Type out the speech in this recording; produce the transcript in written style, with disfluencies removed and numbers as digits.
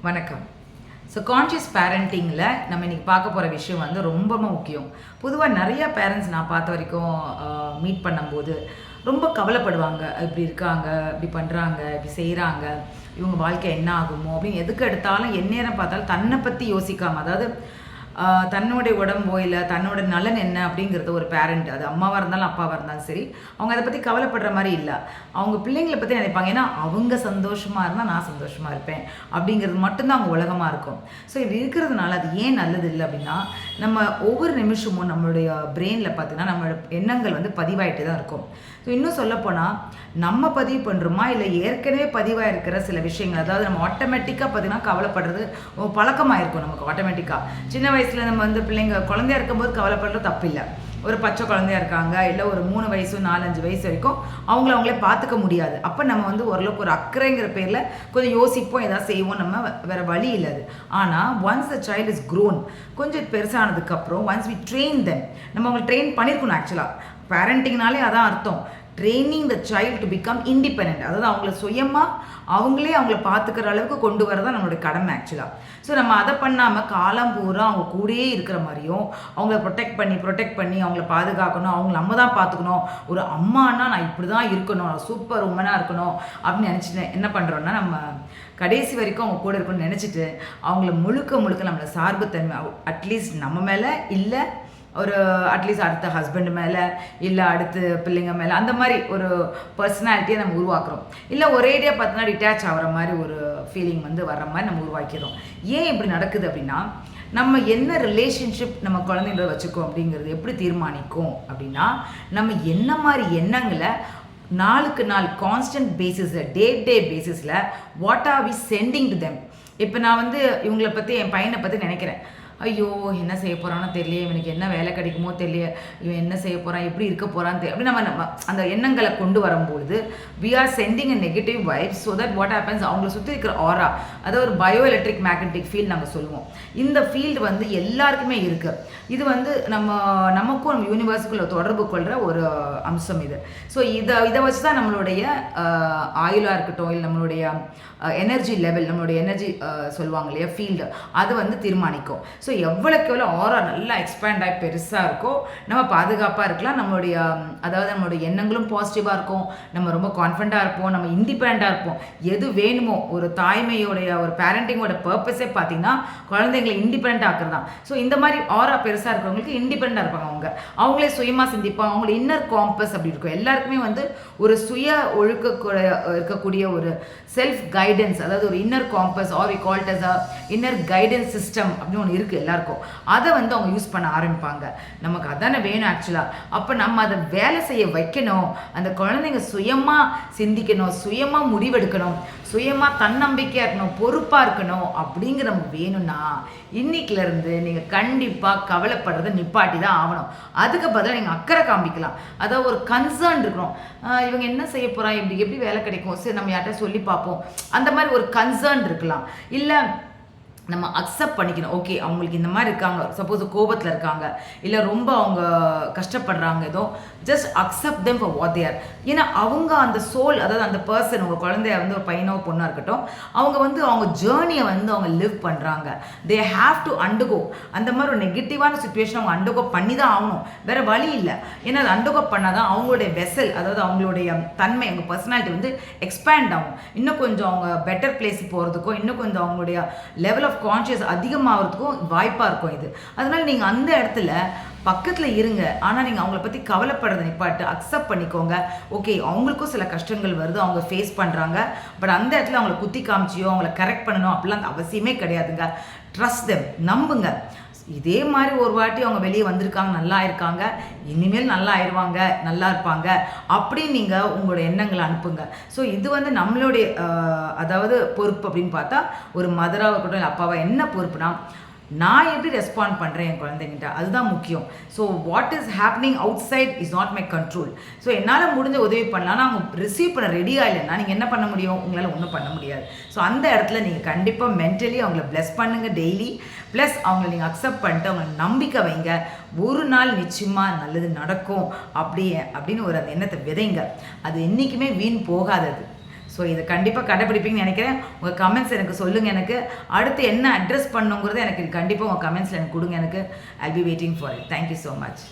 வணக்கம். So conscious பேரண்டிங்கில் நம்ம இன்றைக்கி பார்க்க போகிற விஷயம் வந்து ரொம்ப முக்கியம். பொதுவாக நிறையா பேரண்ட்ஸ் நான் பார்த்த வரைக்கும் மீட் பண்ணும்போது ரொம்ப கவலைப்படுவாங்க. இப்படி இருக்காங்க, இப்படி பண்ணுறாங்க, இப்படி செய்கிறாங்க, இவங்க வாழ்க்கை என்ன ஆகுமோ அப்படின்னு எதுக்கு எடுத்தாலும் எந்நேரம் பார்த்தாலும் தன்னை பற்றி யோசிக்காமல், அதாவது தன்னுடைய உடம்போ இல்லை தன்னோட நலன் என்ன அப்படிங்கிறது ஒரு பேரண்ட், அது அம்மாவாக இருந்தாலும் அப்பாவாக இருந்தாலும் சரி, அவங்க அதை பற்றி கவலைப்படுற மாதிரி இல்லை. அவங்க பிள்ளைங்களை பற்றி நினைப்பாங்க. ஏன்னா அவங்க சந்தோஷமாக இருந்தால் நான் சந்தோஷமாக இருப்பேன் அப்படிங்கிறது மட்டும்தான் அவங்க உலகமாக இருக்கும். ஸோ இப்படி இருக்கிறதுனால அது ஏன் நல்லது இல்லை அப்படின்னா, நம்ம ஒவ்வொரு நிமிஷமும் நம்மளுடைய பிரெயினில் பார்த்திங்கன்னா நம்மளோட எண்ணங்கள் வந்து பதிவாயிட்டே தான் இருக்கும். ஸோ இன்னும் சொல்லப்போனால் நம்ம பதிவு பண்ணுறோமா இல்லை ஏற்கனவே பதிவாக இருக்கிற சில விஷயங்கள், அதாவது நம்ம ஆட்டோமேட்டிக்காக பார்த்திங்கன்னா கவலைப்படுறது பழக்கமாக இருக்கும் நமக்கு. ஆட்டோமேட்டிக்காக சின்ன வயசில் நம்ம வந்து குழந்தையா இருக்கும்போது கவலைப்படுறது தப்பு இல்லை. ஒரு பச்சை குழந்தையா இருக்காங்க, இல்லை ஒரு 3 வயசு 4-5 வயசு வரைக்கும் அவங்களே பார்த்துக்க முடியாது. அப்போ நம்ம வந்து ஓரளவுக்கு ஒரு அக்கறைங்கிற பேரில் கொஞ்சம் யோசிப்போம், ஏதாவது செய்வோம், நம்ம வேறு வழி இல்லை அது. ஆனால் once the child is grown, கொஞ்சம் பெருசானதுக்கப்புறம் ஒன்ஸ் வி ட்ரெயின் தெம், நம்ம அவங்களை ட்ரெயின் பண்ணியிருக்கணும். ஆக்சுவலாக பேரண்டிங்னாலே அதான் அர்த்தம், training the child to become independent. அதாவது அவங்கள சுயமாக அவங்கள பார்த்துக்கிற அளவுக்கு கொண்டு வரதான் நம்மளுடைய கடமை ஆக்சுவலாக. ஸோ நம்ம அதை பண்ணாமல் காலம் பூரா அவங்க கூடயே இருக்கிற மாதிரியும், அவங்கள ப்ரொடெக்ட் பண்ணி அவங்கள பாதுகாக்கணும், அவங்க நம்ம தான் பார்த்துக்கணும், ஒரு அம்மானா நான் இப்படி தான் இருக்கணும், சூப்பர் உமனாக இருக்கணும் அப்படின்னு நினச்சிட்டு என்ன பண்ணுறோன்னா, நம்ம கடைசி வரைக்கும் அவங்க கூட இருக்கணும்னு நினச்சிட்டு அவங்கள முழுக்க நம்மளை சார்புத்தன்மை அட்லீஸ்ட் நம்ம மேலே இல்லை, ஒரு அட்லீஸ்ட் அடுத்த ஹஸ்பண்ட் மேலே இல்லை அடுத்த பிள்ளைங்க மேலே, அந்த மாதிரி ஒரு பர்சனாலிட்டியை நம்ம உருவாக்குறோம். இல்லை ஒரேடியாக பார்த்தோன்னா டிட்டாச் ஆகிற மாதிரி ஒரு ஃபீலிங் வந்து வர்ற மாதிரி நம்ம உருவாக்கிறோம். ஏன் இப்படி நடக்குது அப்படின்னா, நம்ம என்ன ரிலேஷன்ஷிப் நம்ம குழந்தைங்கள வச்சுக்கோம் அப்படிங்கிறது எப்படி தீர்மானிக்கும் அப்படின்னா, நம்ம என்ன மாதிரி எண்ணங்களை நாளுக்கு நாள் கான்ஸ்டன்ட் பேசிஸில் டே பேசிஸில் what are we sending to them. இப்போ நான் வந்து இவங்களை பற்றி, என் பையனை பற்றி நினைக்கிறேன், ஐயோ என்ன செய்ய போகிறானோ தெரியல, இவனுக்கு என்ன வேலை கிடைக்குமோ தெரியல, இவன் என்ன செய்ய போகிறான், எப்படி இருக்க போகிறான்னு தெரியல, அப்படி நம்ம அந்த எண்ணங்களை கொண்டு வரும்பொழுது we are sending a negative vibes. So that what happens, அவங்கள சுற்றி இருக்கிற ஆரா, அதாவது ஒரு பயோ எலக்ட்ரிக் மேக்னெட்டிக் ஃபீல்டு நாங்கள் சொல்லுவோம். இந்த ஃபீல்டு வந்து எல்லாருக்குமே இருக்குது. இது வந்து நமக்கும் நம்ம யூனிவர்ஸுக்குள்ள தொடர்பு கொள்கிற ஒரு அம்சம் இது. ஸோ இதை வச்சு தான் நம்மளுடைய ஆயுளாக இருக்கட்டும், இல்லை நம்மளுடைய எனர்ஜி லெவல், நம்மளுடைய எனர்ஜி சொல்லுவாங்க இல்லையா, ஃபீல்டு, அது வந்து தீர்மானிக்கும். ஸோ எவ்வளோக்கு எவ்வளோ ஆரா நல்லா எக்ஸ்பேண்ட் ஆகி பெருசாக இருக்கோ நம்ம பாதுகாப்பாக இருக்கலாம். நம்மளுடைய எண்ணங்களும் பாசிட்டிவாக இருக்கும், நம்ம ரொம்ப கான்ஃபிடண்ட்டாக இருப்போம், நம்ம இண்டிபெண்ட்டாக இருப்போம். எது வேணுமோ, ஒரு தாய்மையோடைய ஒரு பேரண்டிங்கோட பர்பஸே பார்த்திங்கன்னா குழந்தைங்களை இண்டிபெண்ட் ஆக்குறது தான். ஸோ இந்த மாதிரி ஆரா பெருசாக இருக்கிறவங்களுக்கு இண்டிபெண்ட்டாக இருப்பாங்க, அவங்களே சுயமாக சிந்திப்பாங்க, அவங்களோட இன்னர் காம்பஸ் அப்படி இருக்கும். எல்லாருக்குமே வந்து ஒரு சுய இருக்கக்கூடிய ஒரு செல்ஃப் கைடன்ஸ், அதாவது ஒரு inner compass or we called as a inner guidance system அப்படின்னு ஒன்று இருக்குது எல்லாருக்கும். அதை வந்து அவங்க யூஸ் பண்ண ஆரம்பிப்பாங்க. நமக்கு அதானே வேணும் ஆக்சுவலாக. அப்போ நம்ம அதை வேலை செய்ய வைக்கணும். அந்த குழந்தைங்க சுயமாக சிந்திக்கணும், சுயமாக முடிவெடுக்கணும், சுயமாக தன்னம்பிக்கையாக இருக்கணும், பொறுப்பாக இருக்கணும் அப்படிங்கிற நமக்கு வேணும்னா இன்னைக்கிலேருந்து நீங்கள் கண்டிப்பாக கவலைப்படுறதை நிப்பாட்டி தான் ஆகணும். அதுக்கு பதிலாக நீங்கள் அக்கறை காமிக்கலாம், அதாவது ஒரு கன்சர்ன் இருக்கணும். இவங்க என்ன செய்ய போகிறா, எப்படி வேலை கிடைக்கும், சரி நம்ம யார்கிட்ட சொல்லி பார்ப்போம், அந்த மாதிரி ஒரு கன்சர்ன் இருக்கலாம். இல்லை நம்ம அக்செப்ட் பண்ணிக்கணும், ஓகே அவங்களுக்கு இந்த மாதிரி இருக்காங்க, சப்போஸ் கோபத்தில் இருக்காங்க, இல்லை ரொம்ப அவங்க கஷ்டப்படுறாங்க, ஏதோ just accept them for what they are. ஏன்னா அவங்க அந்த சோல், அதாவது அந்த பர்சன், உங்கள் குழந்தைய வந்து ஒரு பையனோ பொண்ணாக இருக்கட்டும், அவங்க வந்து அவங்க ஜேர்னியை வந்து அவங்க லிவ் பண்ணுறாங்க. தே ஹாவ் டு அண்டர்கோ அந்த மாதிரி ஒரு நெகட்டிவான சுச்சுவேஷன் அவங்க அண்டர்கோ பண்ணி தான் ஆகணும், வேறு வழி இல்லை. ஏன்னா அது அண்டர்கோ பண்ணால் தான் அவங்களுடைய வெசல், அதாவது அவங்களுடைய தன்மை, அவங்க பர்சனாலிட்டி வந்து எக்ஸ்பேண்ட் ஆகும். இன்னும் கொஞ்சம் அவங்க பெட்டர் பிளேஸ் போகிறதுக்கும், இன்னும் கொஞ்சம் அவங்களுடைய லெவல் ஆஃப் கான்ஷியஸ் அதிகமாகிறதுக்கும் வாய்ப்பாக இருக்கும் இது. அதனால் நீங்கள் அந்த இடத்துல பக்கத்தில் இருங்க. ஆனால் நீங்கள் அவங்கள பற்றி கவலைப்படுறதை நிப்பாட்டு அக்செப்ட் பண்ணிக்கோங்க. ஓகே அவங்களுக்கும் சில கஷ்டங்கள் வருது, அவங்க ஃபேஸ் பண்ணுறாங்க, பட் அந்த இடத்துல அவங்கள குத்தி காமிச்சியோ அவங்கள கரெக்ட் பண்ணணும் அப்படிலாம் அவசியமே கிடையாதுங்க. ட்ரஸ்ட் தெம், நம்புங்க. இதே மாதிரி ஒரு வாட்டி அவங்க வெளியே வந்திருக்காங்க, நல்லா இருக்காங்க, இனிமேல் நல்லா ஆயிடுவாங்க, நல்லா இருப்பாங்க அப்படின்னு நீங்கள் உங்களோட எண்ணங்களை அனுப்புங்க. ஸோ இது வந்து நம்மளுடைய அதாவது பொறுப்பு அப்படின்னு பார்த்தா, ஒரு மதராக இருக்கட்டும் இல்லை அப்பாவா என்ன பொறுப்புனா, நான் எப்படி ரெஸ்பாண்ட் பண்ணுறேன் என் குழந்தைங்கிட்ட, அதுதான் முக்கியம். So what is happening outside is not my control. So என்னால் முடிஞ்ச உதவி பண்ணலாம், அவங்க ரிசீவ் பண்ண ரெடியாக இல்லைன்னா நீங்கள் என்ன பண்ண முடியும், உங்களால் ஒன்றும் பண்ண முடியாது. ஸோ அந்த இடத்துல நீங்கள் கண்டிப்பாக மென்டலி அவங்கள பிளஸ் பண்ணுங்கள் டெய்லி, ப்ளஸ் அவங்கள நீங்கள் அக்செப்ட் பண்ணிட்டு அவங்களை நம்பிக்கை வைங்க. ஒரு நாள் நிச்சயமாக நல்லது நடக்கும் அப்படின்னு ஒரு அந்த எண்ணத்தை விதைங்க. அது என்றைக்குமே வீண் போகாதது. ஸோ இதை கண்டிப்பாக கடைப்பிடிப்பீங்கன்னு நினைக்கிறேன். உங்கள் கமெண்ட்ஸ் எனக்கு சொல்லுங்கள். எனக்கு அடுத்து என்ன அட்ரஸ் பண்ணுங்கிறது எனக்கு கண்டிப்பாக உங்கள் கமெண்ட்ஸில் எனக்கு கொடுங்க. எனக்கு I'll be waiting for it. Thank you so much.